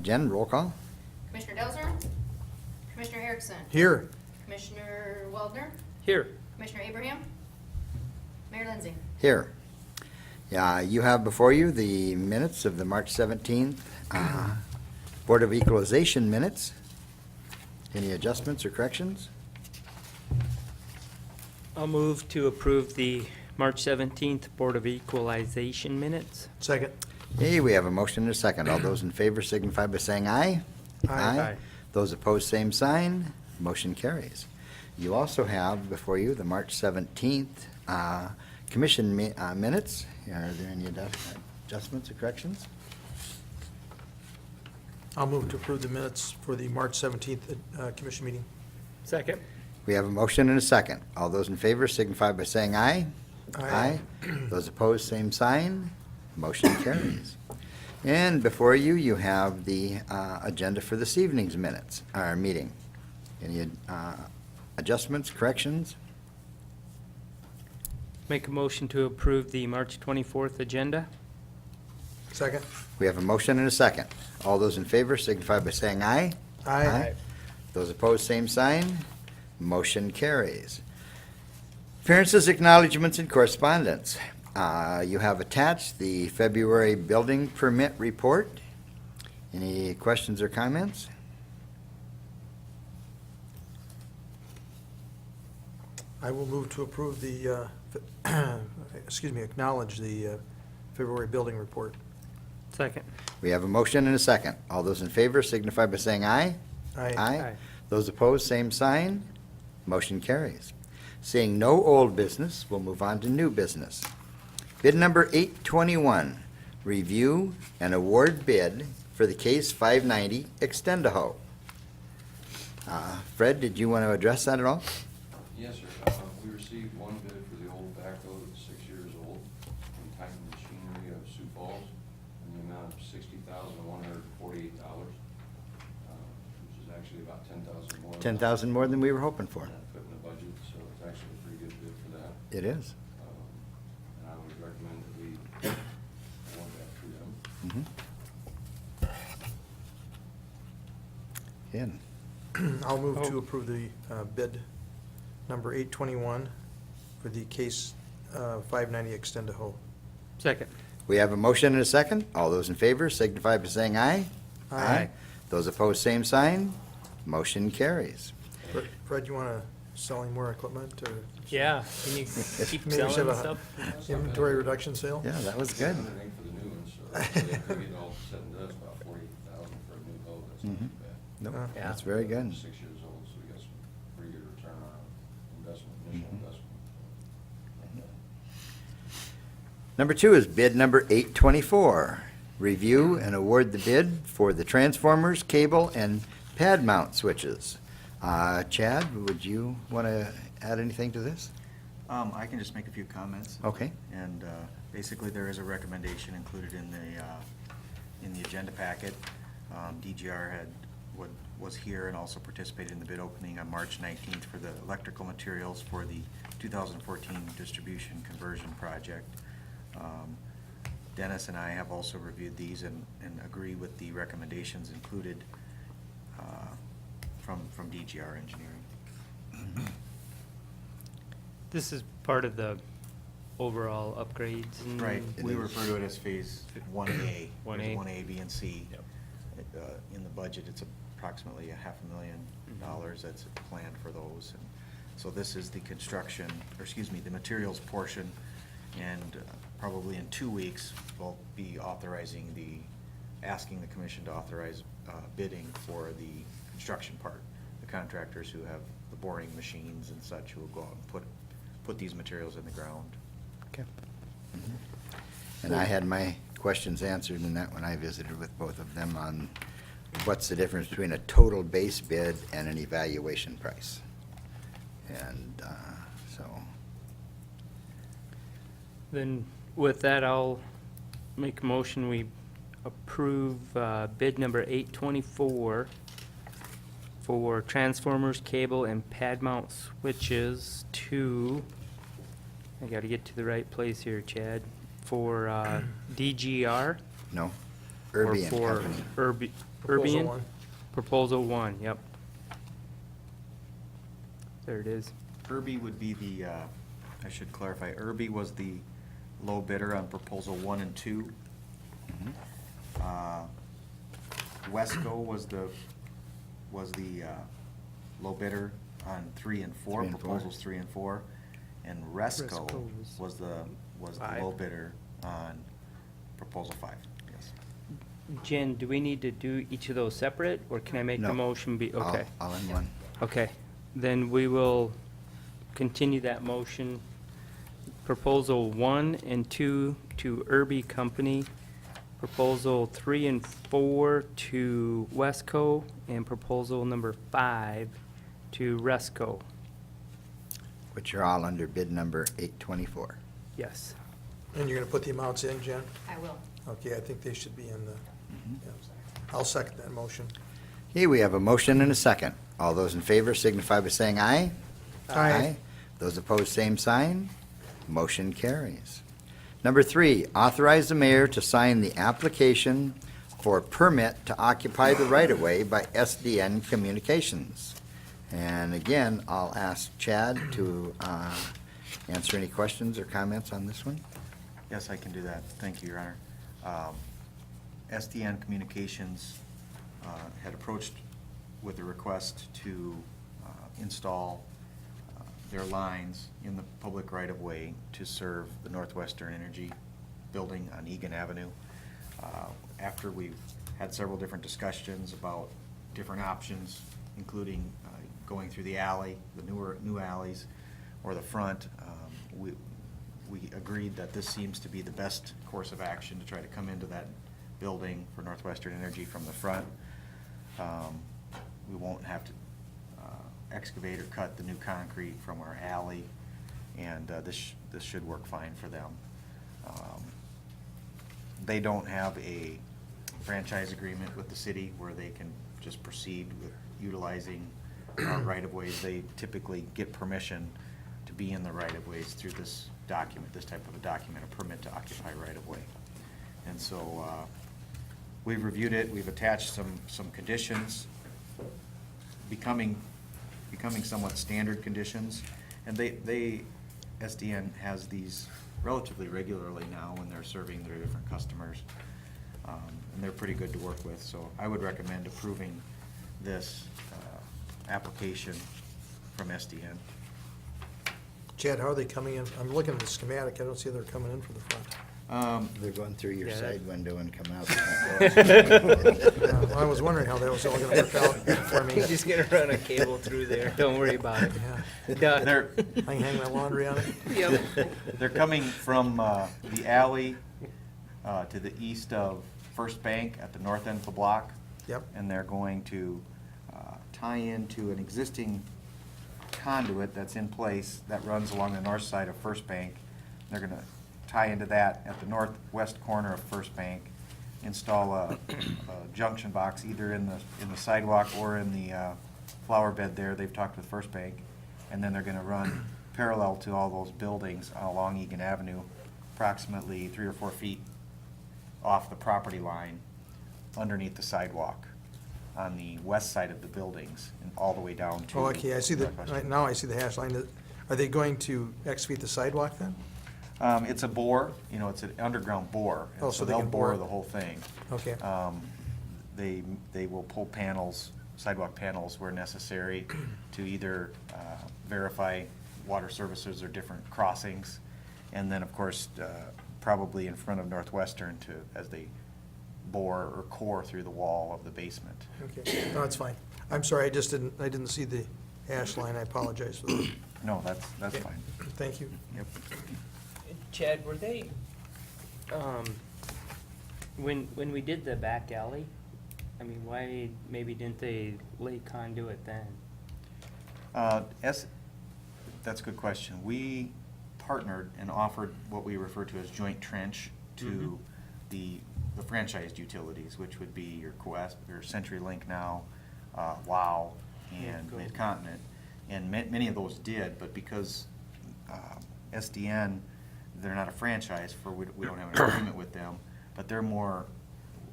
Jen, roll call. Commissioner Delzer? Commissioner Erickson? Here. Commissioner Waldner? Here. Commissioner Abraham? Mayor Lindsay? Here. Yeah, you have before you the minutes of the March 17th Board of Equalization minutes. Any adjustments or corrections? I'll move to approve the March 17th Board of Equalization minutes. Second. Hey, we have a motion and a second. All those in favor signify by saying aye. Aye. Those opposed, same sign. Motion carries. You also have before you the March 17th commission minutes. Are there any adjustments or corrections? I'll move to approve the minutes for the March 17th commission meeting. Second. We have a motion and a second. All those in favor signify by saying aye. Those opposed, same sign. Motion carries. And before you, you have the agenda for this evening's minutes, our meeting. Any adjustments, corrections? Make a motion to approve the March 24th agenda. Second. We have a motion and a second. All those in favor signify by saying aye. Those opposed, same sign. Motion carries. Appearances, acknowledgements, and correspondence. You have attached the February building permit report. Any questions or comments? I will move to approve the, acknowledge the February building report. Second. We have a motion and a second. All those in favor signify by saying aye. Aye. Those opposed, same sign. Motion carries. Seeing no old business, we'll move on to new business. Bid number 821, review and award bid for the Case 590 Extend-A-Hoe. Fred, did you want to address that at all? Yes, sir. We received one bid for the old backhoe that's 6 years old from Titan Machinery of Sioux Falls in the amount of $60,148, which is actually about $10,000 more. 10,000 more than we were hoping for. That fit in the budget, so it's actually a pretty good bid for that. It is. And I would recommend that we award that to them. Ken? I'll move to approve the bid number 821 for the case 590 Extend-A-Hoe. Second. We have a motion and a second. All those in favor signify by saying aye. Those opposed, same sign. Motion carries. Fred, you want to sell any more equipment or? Yeah, can you keep Maybe we should selling have a stuff? Inventory reduction sale? Yeah, that was good. Everything for the new ones, so if we get all said and done, it's about $48,000 for a new hoe. That's not too bad. Nope, Yeah. that's very good. 6 years old, so we got some pretty good return on our investment, initial investment. Number 2 is bid number 824. Review and award the bid for the transformers, cable, and pad mount switches. Chad, would you want to add anything to this? I can just make a few comments. Okay. And basically, there is a recommendation included in the agenda packet. DGR was here and also participated in the bid opening on March 19th for the electrical materials for the 2014 distribution conversion project. Dennis and I have also reviewed these and agree with the recommendations included from DGR Engineering. This is part of the overall upgrades. And Right, It we is. refer to it as Phase 1A. 1A. There's 1A, B, and C. Yep. In the budget, it's approximately $500,000 that's planned for those. And so this is the construction, or excuse me, the materials portion, and probably in 2 weeks, we'll be asking the commission to authorize bidding for the construction part. The contractors who have the boring machines and such who will go out and put these materials in the ground. Okay. And I had my questions answered in that when I visited with both of them on what's the difference between a total base bid and an evaluation price. And so, Then with that, I'll make a motion, we approve bid number 824 for transformers, cable, and pad mount switches to, I gotta get to the right place here, Chad, for DGR. no, or Irby and for Company. Proposal Irbian? one. Proposal 1, yep. There it is. Irby would be the, I should clarify, Irby was the low bidder on proposal 1 and 2. Wesco was the low bidder on 3 and 4, 3 and 4. proposals 3 and 4. And Resco Resco was the five. low bidder on proposal 5, yes. Jen, do we need to do each of those separate, or can I make the No. motion be, All- okay. All in one. Okay, then we will continue that motion. Proposal 1 and 2 to Irby Company, proposal 3 and 4 to Wesco, and proposal number 5 to Resco. Which are all under bid number 824. Yes. And you're gonna put the amounts in, Jen? I will. Okay, I think they should be in the, yeah. I'll second that motion. Okay, we have a motion and a second. All those in favor signify by saying aye. Aye. Those opposed, same sign. Motion carries. Number 3, authorize the mayor to sign the application for permit to occupy the right-of-way by SDN Communications. And again, I'll ask Chad to answer any questions or comments on this one. Yes, I can do that. Thank you, Your Honor. SDN Communications had approached with a request to install their lines in the public right-of-way to serve the Northwestern Energy building on Egan Avenue. After we've had several different discussions about different options, including going through the alley, the new alleys, or the front, we agreed that this seems to be the best course of action to try to come into that building for Northwestern Energy from the front. We won't have to excavate or cut the new concrete from our alley, and this should work fine for them. They don't have a franchise agreement with the city where they can just proceed with utilizing our right-of-ways. They typically get permission to be in the right-of-ways through this document, this type of a document, a permit to occupy right-of-way. And so we've reviewed it, we've attached some conditions, becoming somewhat standard conditions, and SDN has these relatively regularly now when they're serving their different customers, and they're pretty good to work with, so I would recommend approving this application from SDN. Chad, how are they coming in? I'm looking at the schematic, I don't see they're coming in from the front. They're going through your Yeah, that- side window and coming out the front door. I was wondering how that was all gonna work out for me. He's just gonna run a cable through there, don't worry about it. Yeah. Done. They're, I can hang my laundry on it. Yep. they're coming from the alley to the east of First Bank at the north end of the block. Yep. And they're going to tie into an existing conduit that's in place that runs along the north side of First Bank. They're gonna tie into that at the northwest corner of First Bank, install a junction box either in the sidewalk or in the flower bed there. They've talked with First Bank. And then they're gonna run parallel to all those buildings along Egan Avenue, approximately 3 or 4 feet off the property line, underneath the sidewalk, on the west side of the buildings, and all the way down to. Oh, okay, I see the, Northwestern. now I see the hash line. Are they going to excavate the sidewalk then? It's a bore, it's an underground bore. and Oh, so they they'll can bore bore it. the whole thing. Okay. They will pull panels, sidewalk panels where necessary to either verify water services or different crossings. And then, of course, probably in front of Northwestern as they bore or core through the wall of the basement. Okay, no, it's fine. I'm sorry, I didn't see the hash line. I apologize for that. No, that's Okay. fine. Thank you. Yep. Chad, were they, when we did the back alley, I mean, why maybe didn't they lay conduit then? That's a good question. We partnered and offered what we refer to as joint trench to the franchised utilities, which would be your Quest, your CenturyLink now, WOW, and Midco. Mid-Continent. And many of those did, but because SDN, they're not a franchise, we don't have an agreement with them, but they're more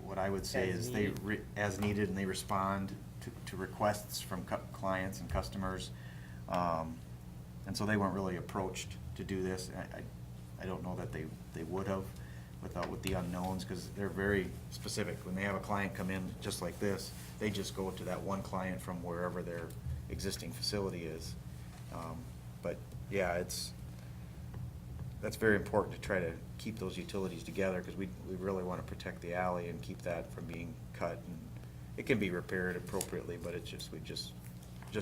what I would say As is they, needed. as needed, and they respond to requests from clients and customers. And so they weren't really approached to do this. I don't know that they would have with the unknowns, because they're very specific. When they have a client come in just like this, they just go to that one client from wherever their existing facility is. But yeah, that's very important to try to keep those utilities together, because we really want to protect the alley and keep that from being cut. And it can be repaired appropriately, but it's just, we just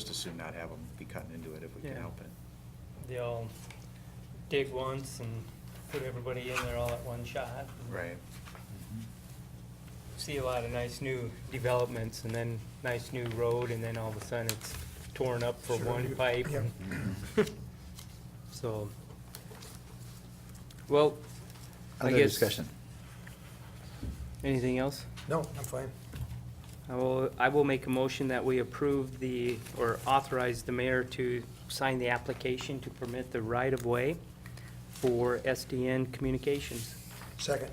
as soon not have them be cutting into it if we Yeah. can help it. They all dig once and put everybody in there all at one shot. Right. See a lot of nice new developments and then nice new road, and then all of a sudden it's torn up for Sure. one pipe. Yep. So, well, I Other guess. discussion? Anything else? No, I'm fine. I will make a motion that we approve or authorize the mayor to sign the application to permit the right-of-way for SDN Communications. Second.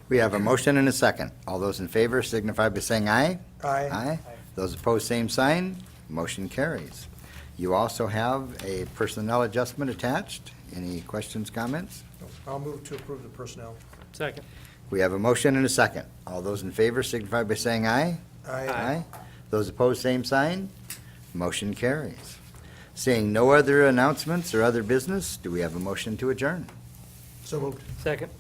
We have a motion and a second. All those in favor signify by saying aye. Aye. Aye. Those opposed, same sign. Motion carries. You also have a personnel adjustment attached. Any questions, comments? I'll move to approve the personnel. Second. We have a motion and a second. All those in favor signify by saying aye. Aye. Those opposed, same sign. Motion carries. Seeing no other announcements or other business, do we have a motion to adjourn? So moved. Second.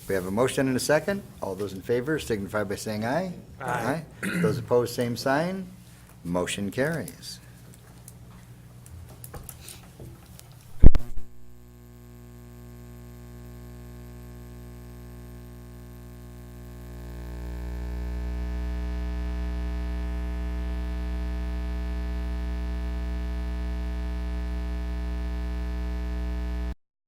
We have a motion and a second. All those in favor signify by saying aye. Aye. Those opposed, same sign. Motion carries.